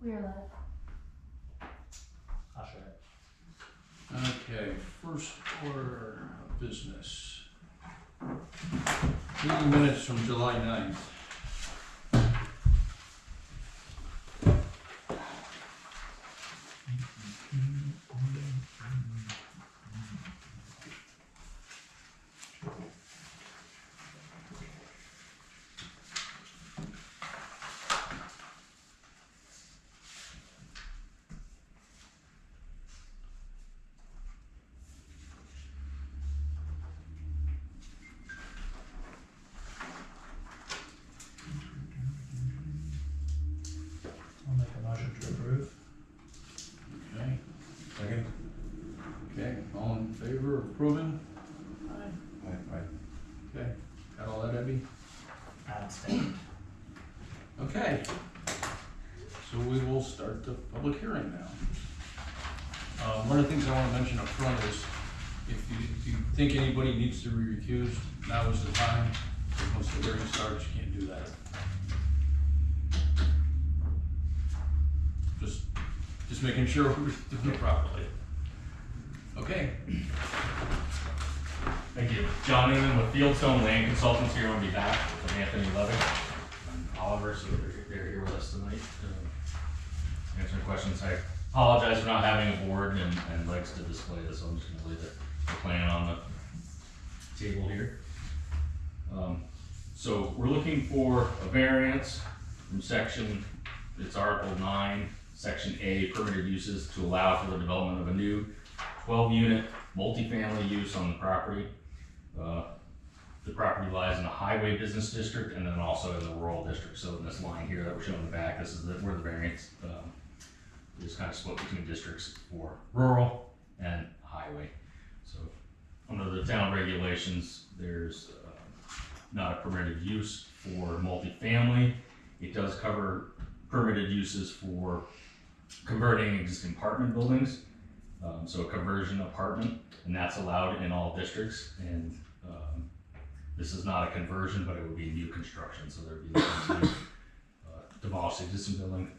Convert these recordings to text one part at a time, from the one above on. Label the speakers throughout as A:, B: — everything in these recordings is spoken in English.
A: We are live.
B: I'll share it.
C: Okay, first order of business. Meeting minutes from July 9th.
B: I'll make a motion to approve.
C: Okay,
D: Second?
C: okay, all in favor of approving?
D: Aye.
C: Okay, got all that, Debbie?
B: Abstain.
C: Okay, so we will start the public hearing now. One of the things I want to mention up front is, if you think anybody needs to be recused, now is the time. Because once the hearing starts, you can't do that. Just making sure we're doing it properly. Okay,
E: Thank you. John Newman with Fieldstone Land Consultants here on behalf of Anthony Levitt and Oliver, so they're here with us tonight to answer questions. I apologize for not having a board and legs to display this, so I'm just gonna leave the plan on the table here. So we're looking for a variance from it's Article 9, Section A, permitted uses to allow for the development of a new 12-unit multifamily use on the property. The property lies in the highway business district and then also in the rural district. So in this line here that we're showing in the back, this is where the variance is kind of split between districts for rural and highway. So under the town regulations, there's not a permitted use for multifamily. It does cover permitted uses for converting existing apartment buildings. So a conversion apartment, and that's allowed in all districts. And this is not a conversion, but it would be new construction. So there'd be to demolish the existing building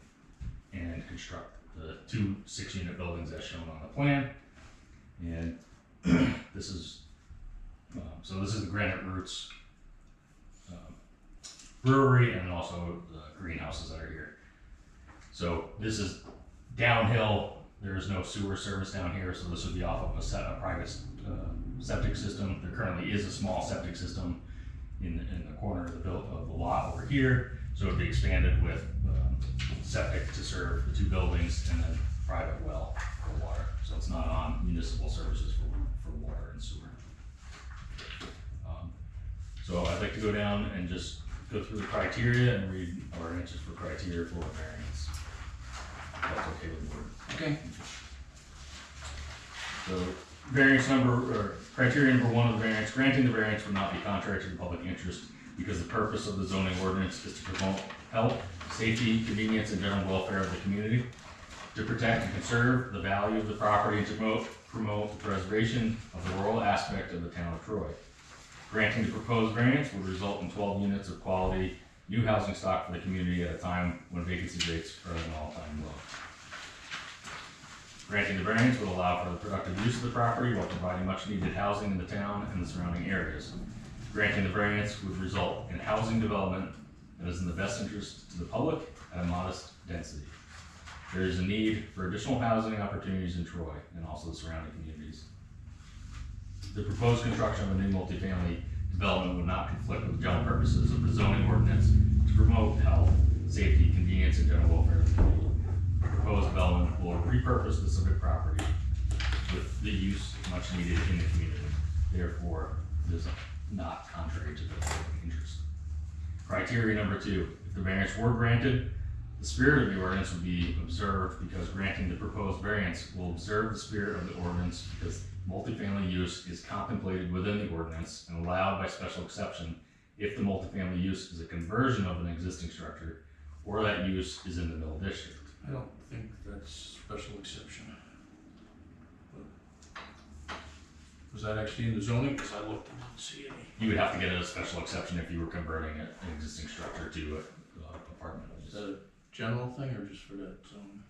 E: and construct the 2 6-unit buildings as shown on the plan. And this is this is the Granite Roots brewery, and also the greenhouses that are here. So this is downhill. There is no sewer service down here, so this would be off of a private septic system. There currently is a small septic system in the corner of the lot over here, so it would be expanded with septic to serve the 2 buildings and then private well for water. So it's not on municipal services for water and sewer. So I'd like to go down and just go through the criteria and read our answers for criteria for a variance. If that's okay with the board.
C: okay.
E: So criteria number 1 of the variance, granting the variance would not be contrary to the public interest because the purpose of the zoning ordinance is to promote health, safety, convenience, and general welfare of the community, to protect and conserve the value of the property, and to promote the preservation of the rural aspect of the town of Troy. Granting the proposed variance would result in 12 units of quality new housing stock for the community at a time when vacancy rates are at an all-time low. Granting the variance would allow for the productive use of the property while providing much-needed housing in the town and the surrounding areas. Granting the variance would result in housing development that is in the best interest to the public at a modest density. There is a need for additional housing opportunities in Troy and also the surrounding communities. The proposed construction of a new multifamily development would not conflict with the general purposes of the zoning ordinance to promote health, safety, convenience, and general welfare of the community. The proposed development will repurpose the civic property with the use much needed in the community. Therefore, it is not contrary to the public interest. Criteria number 2, if the variance were granted, the spirit of the ordinance would be observed because granting the proposed variance will observe the spirit of the ordinance because multifamily use is contemplated within the ordinance and allowed by special exception if the multifamily use is a conversion of an existing structure or that use is in the middle district.
C: I don't think that's special exception. But was that actually in the zoning? Because I looked and didn't see any.
E: You would have to get a special exception if you were converting an existing structure to an apartment.
C: Is that a general thing or just for that zone?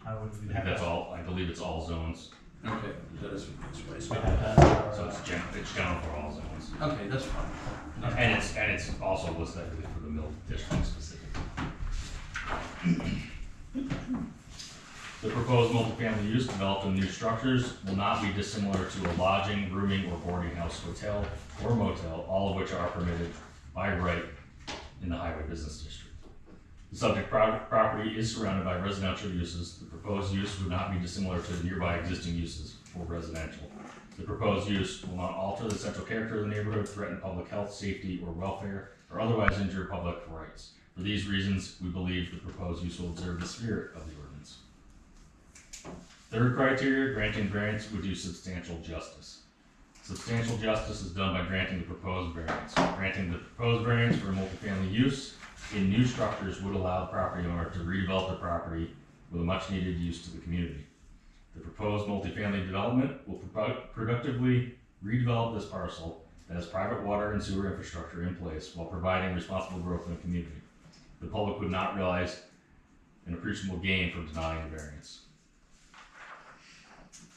B: I would.
E: I think that's all, I believe it's all zones,
C: Okay, that is space.
B: We have that,
E: so it's general for all zones.
C: Okay, that's fine. Not-
E: And it's also listed for the mill district specifically. The proposed multifamily use developed in new structures will not be dissimilar to a lodging, rooming, or boarding house, hotel, or motel, all of which are permitted by right in the highway business district. The subject property is surrounded by residential uses. The proposed use would not be dissimilar to the nearby existing uses for residential. The proposed use will not alter the central character of the neighborhood, threaten public health, safety, or welfare, or otherwise injure public rights. For these reasons, we believe the proposed use will observe the spirit of the ordinance. Third criteria, granting variance would do substantial justice. Substantial justice is done by granting the proposed variance. Granting the proposed variance for a multifamily use in new structures would allow the property owner to redevelop the property with a much needed use to the community. The proposed multifamily development will productively redevelop this parcel that has private water and sewer infrastructure in place while providing responsible growth in the community. The public would not realize an appreciable gain from denying the variance.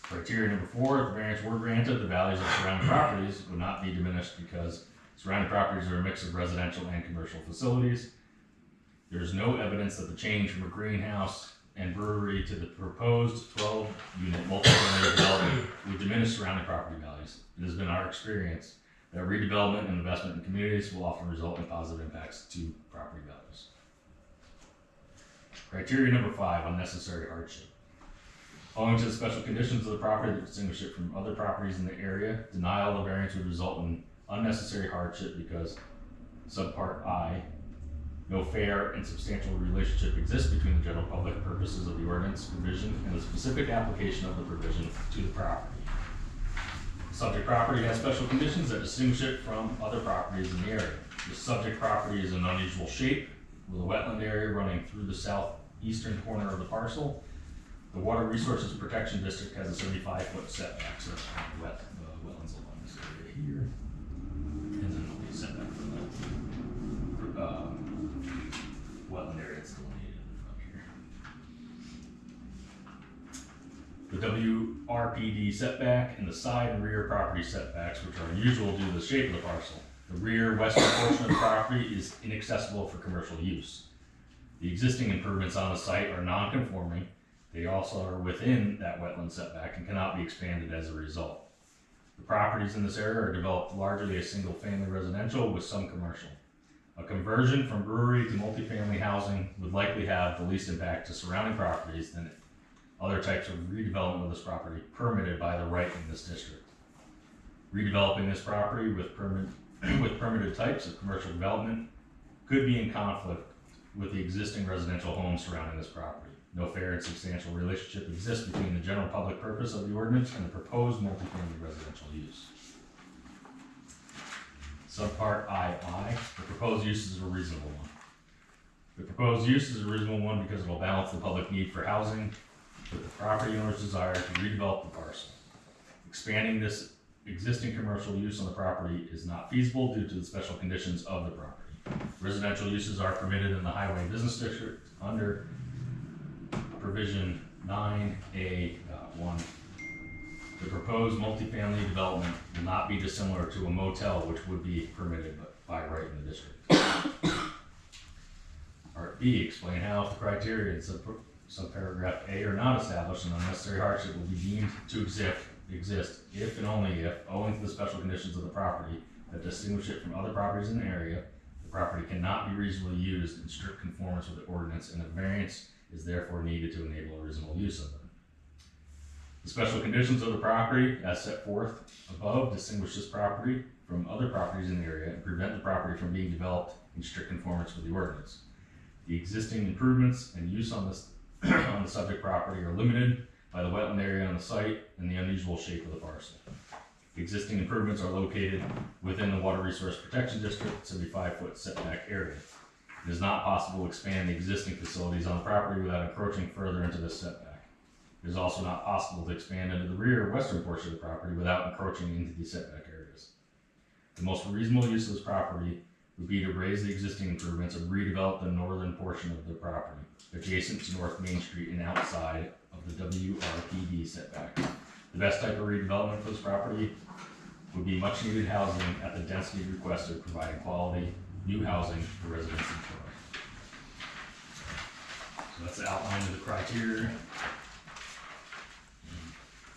E: Criteria number 4, if the variance were granted, the values of surrounding properties would not be diminished because surrounding properties are a mix of residential and commercial facilities. There is no evidence that the change from a greenhouse and brewery to the proposed 12-unit multifamily development would diminish surrounding property values. It has been our experience that redevelopment and investment in communities will often result in positive impacts to property values. Criteria number 5, unnecessary hardship. Owing to the special conditions of the property that distinguish it from other properties in the area, denial of the variance would result in unnecessary hardship because subpart I, no fair and substantial relationship exists between the general public purposes of the ordinance provision and the specific application of the provision to the property. The subject property has special conditions that distinguish it from other properties in the area. The subject property is an unusual shape with a wetland area running through the southeastern corner of the parcel. The Water Resources Protection District has a 75-foot setback, so wetlands along this area here. And then there'll be a setback from the wetland area that's delineated in the front here. The WRPD setback and the side and rear property setbacks, which are unusual due to the shape of the parcel. The rear western portion of the property is inaccessible for commercial use. The existing improvements on the site are non-conforming. They also are within that wetland setback and cannot be expanded as a result. The properties in this area are developed largely as single-family residential with some commercial. A conversion from brewery to multifamily housing would likely have the least impact to surrounding properties than other types of redevelopment of this property permitted by the right in this district. Redeveloping this property with permitted types of commercial development could be in conflict with the existing residential homes surrounding this property. No fair and substantial relationship exists between the general public purpose of the ordinance and the proposed multifamily residential use. Subpart II, the proposed use is a reasonable one. The proposed use is a reasonable one because it will balance the public need for housing with the property owner's desire to redevelop the parcel. Expanding this existing commercial use on the property is not feasible due to the special conditions of the property. Residential uses are permitted in the highway business district under provision 9A.1. The proposed multifamily development will not be dissimilar to a motel, which would be permitted by right in the district. Part B, explain how if the criteria in subparagraph A are not established, an unnecessary hardship will be deemed to exist if and only if, owing to the special conditions of the property that distinguish it from other properties in the area, the property cannot be reasonably used in strict conformance with the ordinance, and a variance is therefore needed to enable a reasonable use of them. The special conditions of the property, as set forth above, distinguish this property from other properties in the area and prevent the property from being developed in strict conformance with the ordinance. The existing improvements and use on the subject property are limited by the wetland area on the site and the unusual shape of the parcel. The existing improvements are located within the Water Resource Protection District 75-foot setback area. It is not possible to expand the existing facilities on the property without encroaching further into this setback. It is also not possible to expand into the rear western portion of the property without encroaching into the setback areas. The most reasonable use of this property would be to raise the existing improvements and redevelop the northern portion of the property, adjacent to North Main Street and outside of the WRPD setback. The best type of redevelopment for this property would be much needed housing at the density requested, providing quality new housing for residents in Troy. So that's the outline of the criteria.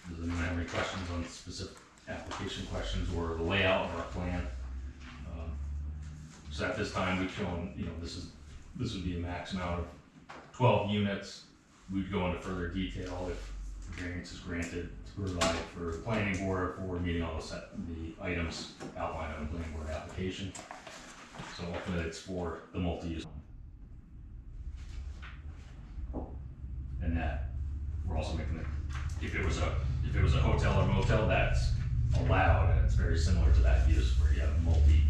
E: Does anyone have any questions on specific application questions or the layout of our plan? So at this time, we've shown, this would be a max amount of 12 units. We'd go into further detail if the variance is granted to provide for the planning board for meeting all the items outlined on the planning board application. So ultimately, it's for the multi-use. And that we're also making it, if it was a hotel or motel, that's allowed, and it's very similar to that use where you have multi